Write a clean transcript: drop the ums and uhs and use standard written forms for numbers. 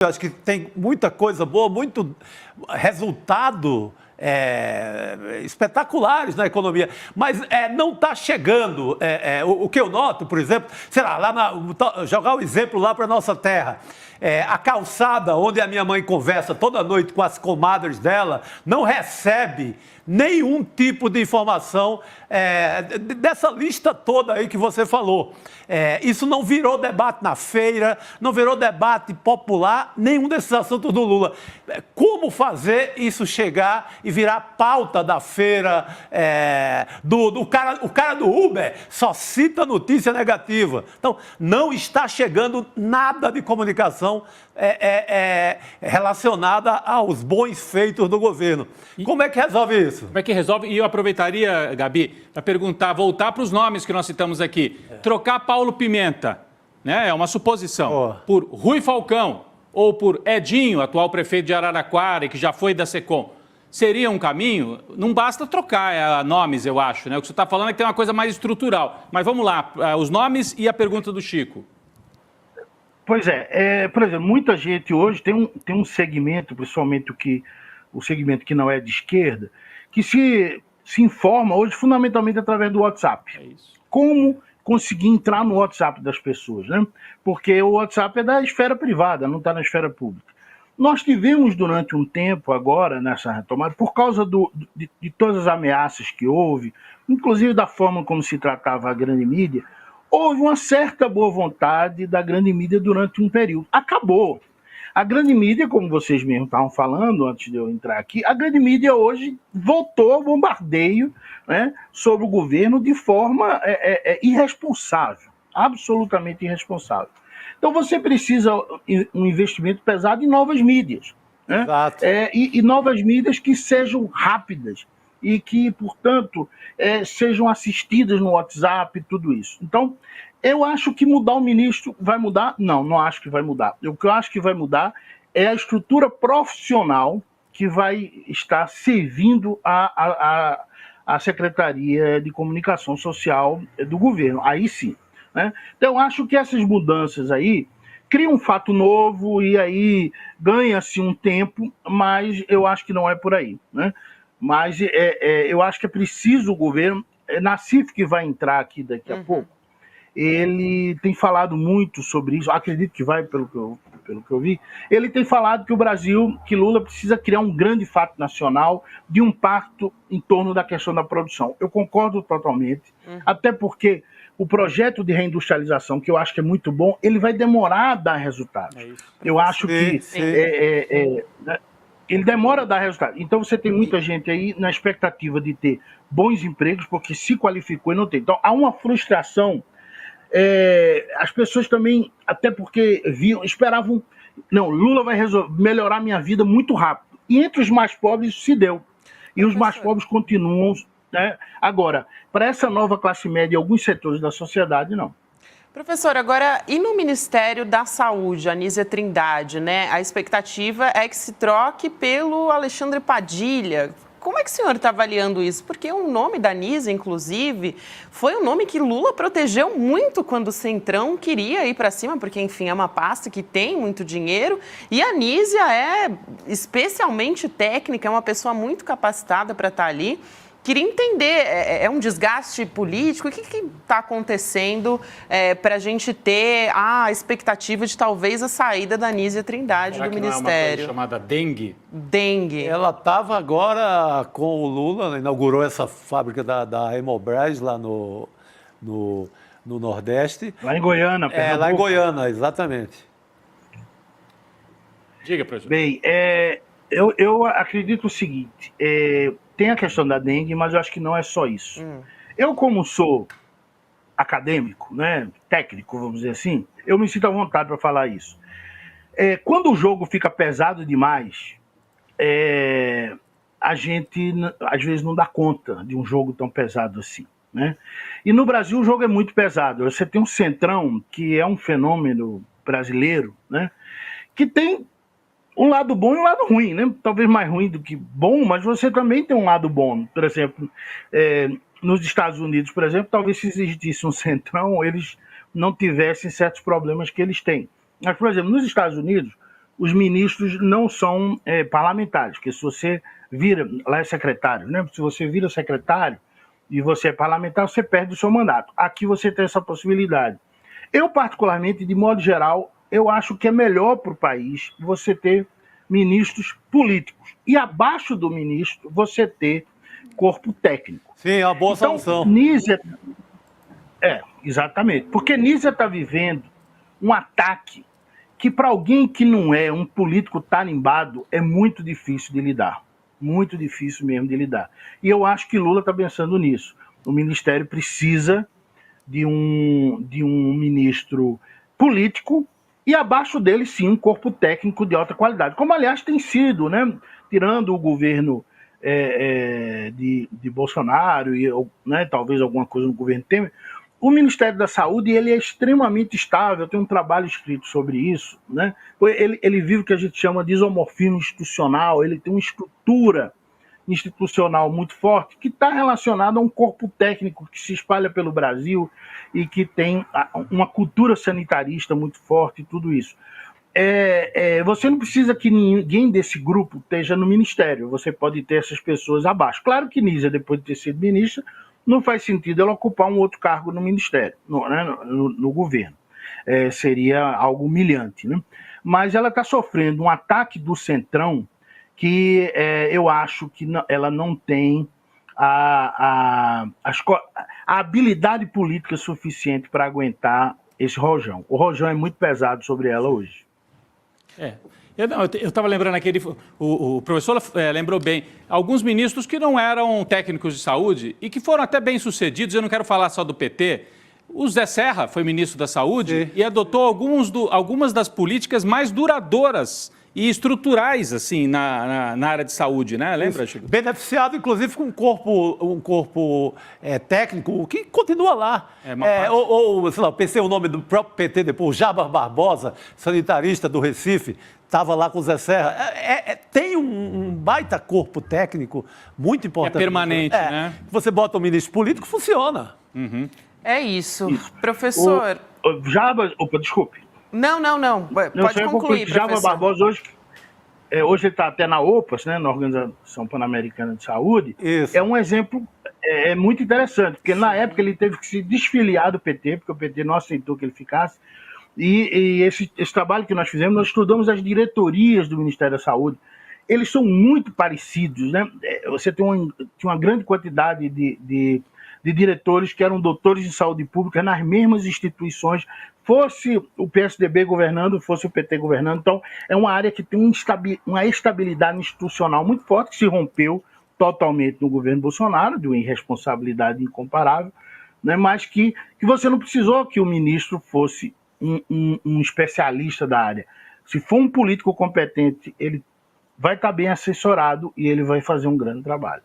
Eu acho que tem muita coisa boa, muito resultado espetaculares na economia, mas não está chegando. O que eu noto, por exemplo, sei lá, jogar um exemplo lá para a nossa terra. A calçada onde a minha mãe conversa toda noite com as comadres dela não recebe nenhum tipo de informação dessa lista toda aí que você falou. Isso não virou debate na feira, não virou debate popular, nenhum desses assuntos do Lula. Como fazer isso chegar e virar pauta da feira? O cara do Uber só cita notícia negativa. Então, não está chegando nada de comunicação relacionada aos bons feitos do governo. Como é que resolve isso? Como é que resolve? E eu aproveitaria, Gabi, para perguntar, voltar para os nomes que nós citamos aqui. Trocar Paulo Pimenta, né? É uma suposição. Por Rui Falcão ou por Edinho, atual prefeito de Araraquara, que já foi da SECOM. Seria um caminho? Não basta trocar nomes, eu acho, né? O que você está falando é que tem uma coisa mais estrutural. Mas vamos lá, os nomes e a pergunta do Chico. Pois por exemplo, muita gente hoje tem um segmento, principalmente o segmento que não é de esquerda, que se informa hoje fundamentalmente através do WhatsApp. É isso. Como conseguir entrar no WhatsApp das pessoas, né? Porque o WhatsApp é da esfera privada, não está na esfera pública. Nós tivemos durante um tempo agora, nessa retomada, por causa de todas as ameaças que houve, inclusive da forma como se tratava a grande mídia, houve uma certa boa vontade da grande mídia durante um período. Acabou. A grande mídia, como vocês mesmos estavam falando antes de eu entrar aqui, a grande mídia hoje voltou ao bombardeio, né, sobre o governo de forma irresponsável, absolutamente irresponsável. Então você precisa um investimento pesado em novas mídias, né? Exato. E novas mídias que sejam rápidas e que, portanto, sejam assistidas no WhatsApp e tudo isso. Então, eu acho que mudar o ministro vai mudar? Não acho que vai mudar. O que eu acho que vai mudar é a estrutura profissional que vai estar servindo a Secretaria de Comunicação Social do governo. Aí sim, né? Então, eu acho que essas mudanças aí criam um fato novo e aí ganha-se um tempo, mas eu acho que não é por aí, né? Mas eu acho que é preciso o governo, Nassif, que vai entrar aqui daqui a pouco, ele tem falado muito sobre isso, acredito que vai, pelo que eu vi, ele tem falado que Lula precisa criar um grande fato nacional de um pacto em torno da questão da produção. Eu concordo totalmente, até porque o projeto de reindustrialização, que eu acho que é muito bom, ele vai demorar a dar resultados. Eu acho que ele demora a dar resultado. Então você tem muita gente aí na expectativa de ter bons empregos, porque se qualificou e não tem. Então há uma frustração. As pessoas também, até porque esperavam, não, Lula vai melhorar minha vida muito rápido. E entre os mais pobres isso se deu. E os mais pobres continuam, né? Agora, para essa nova classe média e alguns setores da sociedade, não. Professor, agora, e no Ministério da Saúde, Anísia Trindade, né? A expectativa é que se troque pelo Alexandre Padilha. Como é que o senhor está avaliando isso? Porque o nome da Anísia, inclusive, foi um nome que Lula protegeu muito quando o Centrão queria ir para cima, porque, enfim, é uma pasta que tem muito dinheiro. E a Anísia é especialmente técnica, é uma pessoa muito capacitada para estar ali. Queria entender, é um desgaste político? O que está acontecendo para a gente ter a expectativa de talvez a saída da Anísia Trindade do Ministério? Não é uma coisa chamada dengue? Dengue. Ela estava agora com o Lula, inaugurou essa fábrica da Hemobras lá no Nordeste. Lá em Goiânia, Pernambuco. Lá em Goiânia, exatamente. Diga, professor. Bem, eu acredito o seguinte, tem a questão da dengue, mas eu acho que não é só isso. Eu, como sou acadêmico, né, técnico, vamos dizer assim, eu me sinto à vontade para falar isso. Quando o jogo fica pesado demais, a gente, às vezes, não dá conta de um jogo tão pesado assim, né? E no Brasil o jogo é muito pesado. Você tem um Centrão, que é um fenômeno brasileiro, né, que tem um lado bom e um lado ruim, né? Talvez mais ruim do que bom, mas você também tem um lado bom. Por exemplo, nos Estados Unidos, por exemplo, talvez se existisse um Centrão, eles não tivessem certos problemas que eles têm. Mas, por exemplo, nos Estados Unidos, os ministros não são parlamentares, porque se você vira, lá é secretário, né? Se você vira secretário e você é parlamentar, você perde o seu mandato. Aqui você tem essa possibilidade. Eu, particularmente, de modo geral, eu acho que é melhor para o país você ter ministros políticos. E abaixo do ministro, você ter corpo técnico. Sim, é uma boa solução. Nízia, exatamente. Porque Nízia está vivendo um ataque que, para alguém que não é um político tarimbado, é muito difícil de lidar. Muito difícil mesmo de lidar. E eu acho que Lula está pensando nisso. O Ministério precisa de um ministro político e abaixo dele, sim, um corpo técnico de alta qualidade. Como, aliás, tem sido, né? Tirando o governo de Bolsonaro e, né, talvez alguma coisa no governo Temer, o Ministério da Saúde ele é extremamente estável, tem um trabalho escrito sobre isso, né? Ele vive o que a gente chama de isomorfismo institucional, ele tem uma estrutura institucional muito forte que está relacionada a um corpo técnico que se espalha pelo Brasil e que tem uma cultura sanitarista muito forte e tudo isso. Você não precisa que ninguém desse grupo esteja no ministério, você pode ter essas pessoas abaixo. Claro que Nízia, depois de ter sido ministra, não faz sentido ela ocupar um outro cargo no ministério, no governo. Seria algo humilhante, né? Mas ela está sofrendo um ataque do Centrão que eu acho que ela não tem a habilidade política suficiente para aguentar esse rojão. O rojão é muito pesado sobre ela hoje. Eu estava lembrando aquele. O professor lembrou bem. Alguns ministros que não eram técnicos de saúde e que foram até bem-sucedidos, eu não quero falar só do PT. O Zé Serra foi ministro da Saúde. Sim. E adotou algumas das políticas mais duradouras e estruturais, assim, na área de saúde, né? Lembra, Chico? Beneficiado, inclusive, com um corpo técnico que continua lá. Sei lá, eu pensei o nome do próprio PT depois, o Jabas Barbosa, sanitarista do Recife, estava lá com o Zé Serra. Tem um baita corpo técnico muito importante. É permanente, né? Você bota um ministro político, funciona. Uhum. É isso. Professor... Jabas... Opa, desculpe. Não. Pode concluir, professor. Jabas Barbosa hoje ele está até na OPAS, né, na Organização Pan-Americana de Saúde. Isso. É um exemplo muito interessante, porque na época ele teve que se desfiliar do PT, porque o PT não aceitou que ele ficasse. E esse trabalho que nós fizemos, nós estudamos as diretorias do Ministério da Saúde. Eles são muito parecidos, né? Você tem uma grande quantidade de diretores que eram doutores de saúde pública nas mesmas instituições, fosse o PSDB governando, fosse o PT governando. Então, é uma área que tem uma estabilidade institucional muito forte, que se rompeu totalmente no governo Bolsonaro, de uma irresponsabilidade incomparável, né? Mas que você não precisou que o ministro fosse um especialista da área. Se for um político competente, ele vai estar bem assessorado e ele vai fazer um grande trabalho.